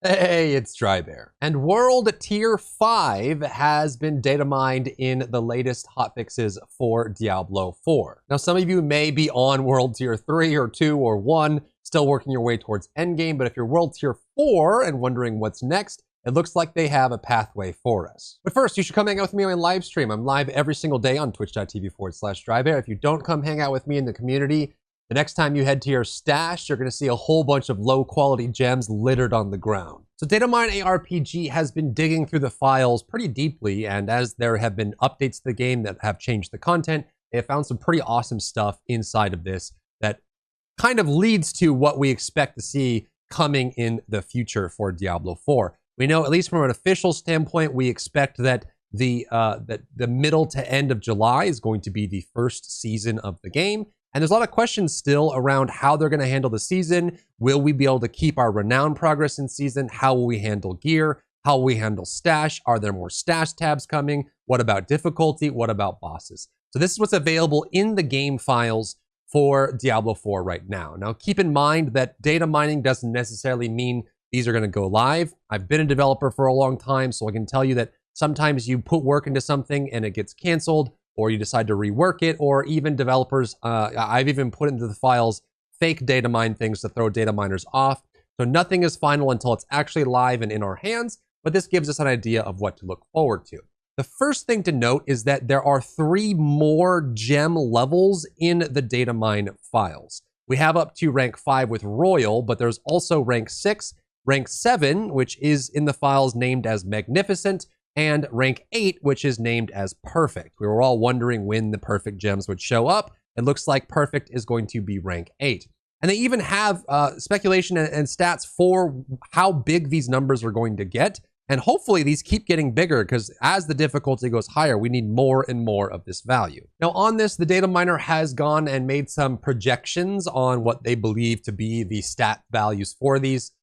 Hey, it's Drybear. And World Tier 5 has been data mined in the latest hotfixes for Diablo 4. Now, some of you may be on World Tier 3 or 2 or 1, still working your way towards endgame, but if you're World Tier 4 and wondering what's next, it looks like they have a pathway for us. But first, you should come hang out with me on my live stream. I'm live every single day on twitch.tv/Drybear. If you don't come hang out with me in the community, the next time you head to your stash, you're going to see a whole bunch of low-quality gems littered on the ground. So Datamine ARPG has been digging through the files pretty deeply, and as there have been updates to the game that have changed the content, they have found some pretty awesome stuff inside of this that kind of leads to what we expect to see coming in the future for Diablo 4. We know, at least from an official standpoint, we expect that the middle to end of July is going to be the first season of the game. And there's a lot of questions still around how they're going to handle the season. Will we be able to keep our renown progress in season? How will we handle gear? How will we handle stash? Are there more stash tabs coming? What about difficulty? What about bosses? So this is what's available in the game files for Diablo 4 right now. Now, keep in mind that data mining doesn't necessarily mean these are going to go live. I've been a developer for a long time, so I can tell you that sometimes you put work into something and it gets canceled, or you decide to rework it, or even developers, I've even put into the files fake data mine things to throw data miners off. So nothing is final until it's actually live and in our hands, but this gives us an idea of what to look forward to. The first thing to note is that there are 3 more gem levels in the data mine files. We have up to rank 5 with Royal, but there's also rank 6, rank 7, which is in the files named as Magnificent, and rank 8, which is named as Perfect. We were all wondering when the Perfect gems would show up. It looks like Perfect is going to be rank 8. And they even have speculation and stats for how big these numbers are going to get. And hopefully these keep getting bigger, because as the difficulty goes higher, we need more and more of this value. Now on this, the data miner has gone and made some projections on what they believe to be the stat values for these.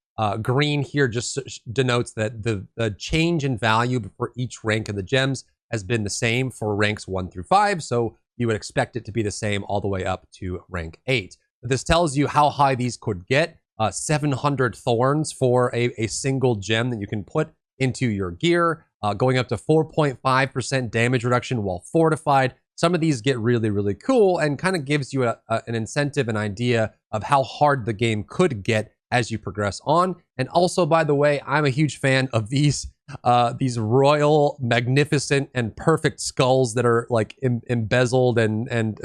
Green here just denotes that the change in value for each rank of the gems has been the same for ranks 1 through 5, so you would expect it to be the same all the way up to rank 8. But this tells you how high these could get. 700 thorns for a single gem that you can put into your gear, going up to 4.5% damage reduction while fortified. Some of these get really, really cool and kind of gives you an incentive, an idea of how hard the game could get as you progress on. And also, by the way, I'm a huge fan of these royal, magnificent, and perfect skulls that are like embezzled and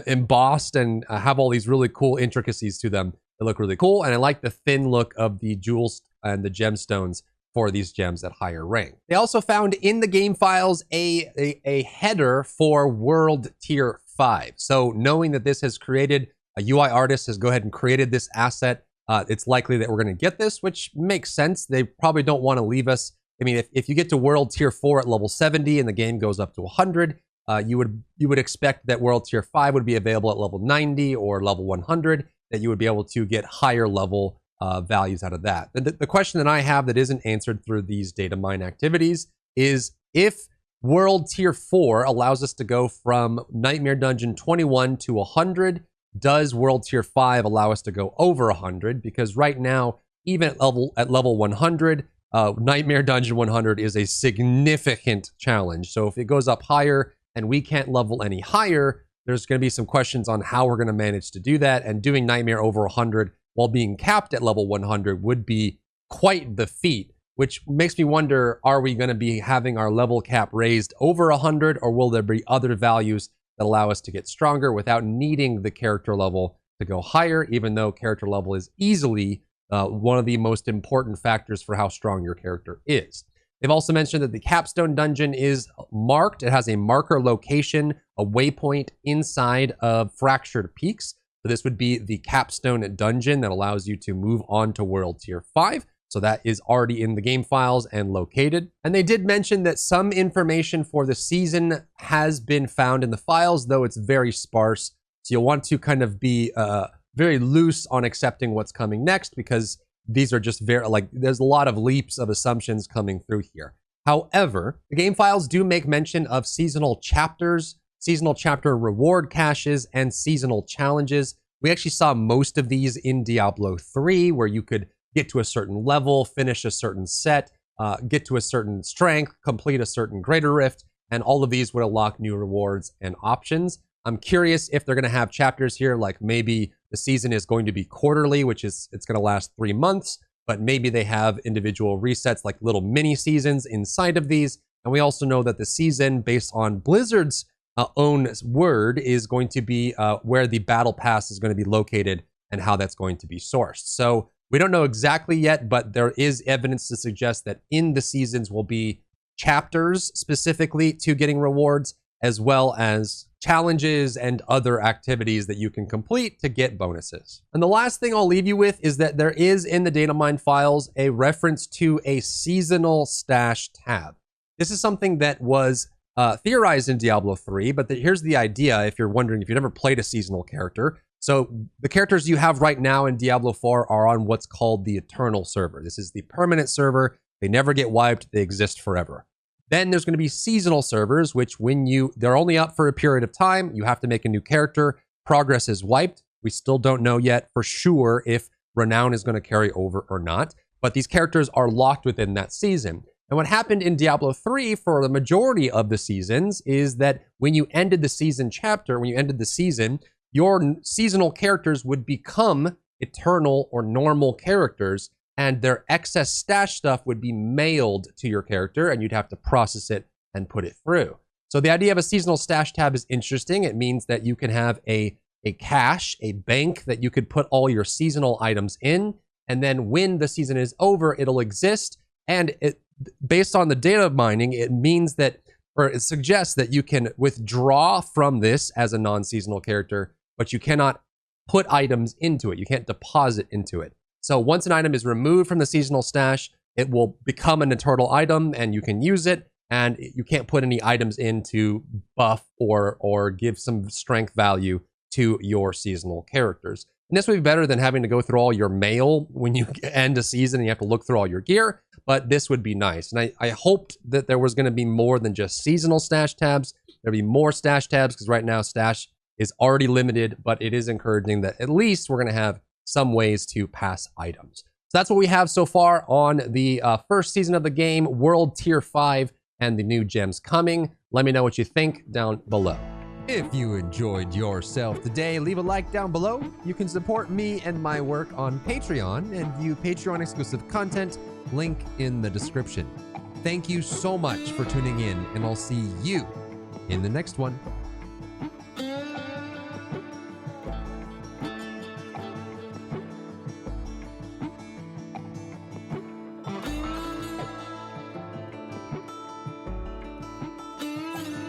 embossed and have all these really cool intricacies to them. They look really cool, and I like the thin look of the jewels and the gemstones for these gems at higher rank. They also found in the game files a header for World Tier 5. So knowing that this has created, a UI artist has go ahead and created this asset, it's likely that we're going to get this, which makes sense. They probably don't want to leave us. I mean, if you get to World Tier 4 at level 70 and the game goes up to 100, you would expect that World Tier 5 would be available at level 90 or level 100, that you would be able to get higher level values out of that. The question that I have that isn't answered through these data mine activities is, if World Tier 4 allows us to go from Nightmare Dungeon 21 to 100, does World Tier 5 allow us to go over 100? Because right now, even at level 100, Nightmare Dungeon 100 is a significant challenge. So if it goes up higher and we can't level any higher, there's going to be some questions on how we're going to manage to do that. And doing Nightmare over 100 while being capped at level 100 would be quite the feat, which makes me wonder, are we going to be having our level cap raised over 100, or will there be other values that allow us to get stronger without needing the character level to go higher, even though character level is easily one of the most important factors for how strong your character is. They've also mentioned that the capstone dungeon is marked. It has a marker location, a waypoint inside of Fractured Peaks. So this would be the capstone dungeon that allows you to move on to World Tier 5. So that is already in the game files and located. And they did mention that some information for the season has been found in the files, though it's very sparse. So you'll want to kind of be very loose on accepting what's coming next, because these are just very, like, there's a lot of leaps of assumptions coming through here. However, the game files do make mention of seasonal chapters, seasonal chapter reward caches, and seasonal challenges. We actually saw most of these in Diablo 3, where you could get to a certain level, finish a certain set, get to a certain strength, complete a certain greater rift, and all of these would unlock new rewards and options. I'm curious if they're going to have chapters here, like maybe the season is going to be quarterly, which is it's going to last 3 months, but maybe they have individual resets like little mini seasons inside of these. And we also know that the season, based on Blizzard's own word, is going to be where the battle pass is going to be located and how that's going to be sourced. So we don't know exactly yet, but there is evidence to suggest that in the seasons will be chapters specifically to getting rewards, as well as challenges and other activities that you can complete to get bonuses. And the last thing I'll leave you with is that there is in the data mine files a reference to a seasonal stash tab. This is something that was theorized in Diablo 3, but here's the idea if you're wondering, if you've never played a seasonal character. So the characters you have right now in Diablo 4 are on what's called the Eternal server. This is the permanent server. They never get wiped. They exist forever. Then there's going to be seasonal servers, which they're only up for a period of time. You have to make a new character. Progress is wiped. We still don't know yet for sure if Renown is going to carry over or not, but these characters are locked within that season. And what happened in Diablo 3 for the majority of the seasons is that when you ended the season chapter, when you ended the season, your seasonal characters would become eternal or normal characters, and their excess stash stuff would be mailed to your character, and you'd have to process it and put it through. So the idea of a seasonal stash tab is interesting. It means that you can have a cache, a bank that you could put all your seasonal items in, and then when the season is over, it'll exist. And based on the data mining, it means that, or it suggests that you can withdraw from this as a non-seasonal character, but you cannot put items into it. You can't deposit into it. So once an item is removed from the seasonal stash, it will become an eternal item and you can use it, and you can't put any items in to buff or give some strength value to your seasonal characters. And this would be better than having to go through all your mail when you end a season and you have to look through all your gear, but this would be nice. And I hoped that there was going to be more than just seasonal stash tabs. There'd be more stash tabs, because right now stash is already limited, but it is encouraging that at least we're going to have some ways to pass items. So that's what we have so far on the first season of the game, World Tier 5, and the new gems coming. Let me know what you think down below. If you enjoyed yourself today, leave a like down below. You can support me and my work on Patreon and view Patreon exclusive content, link in the description. Thank you so much for tuning in, and I'll see you in the next one.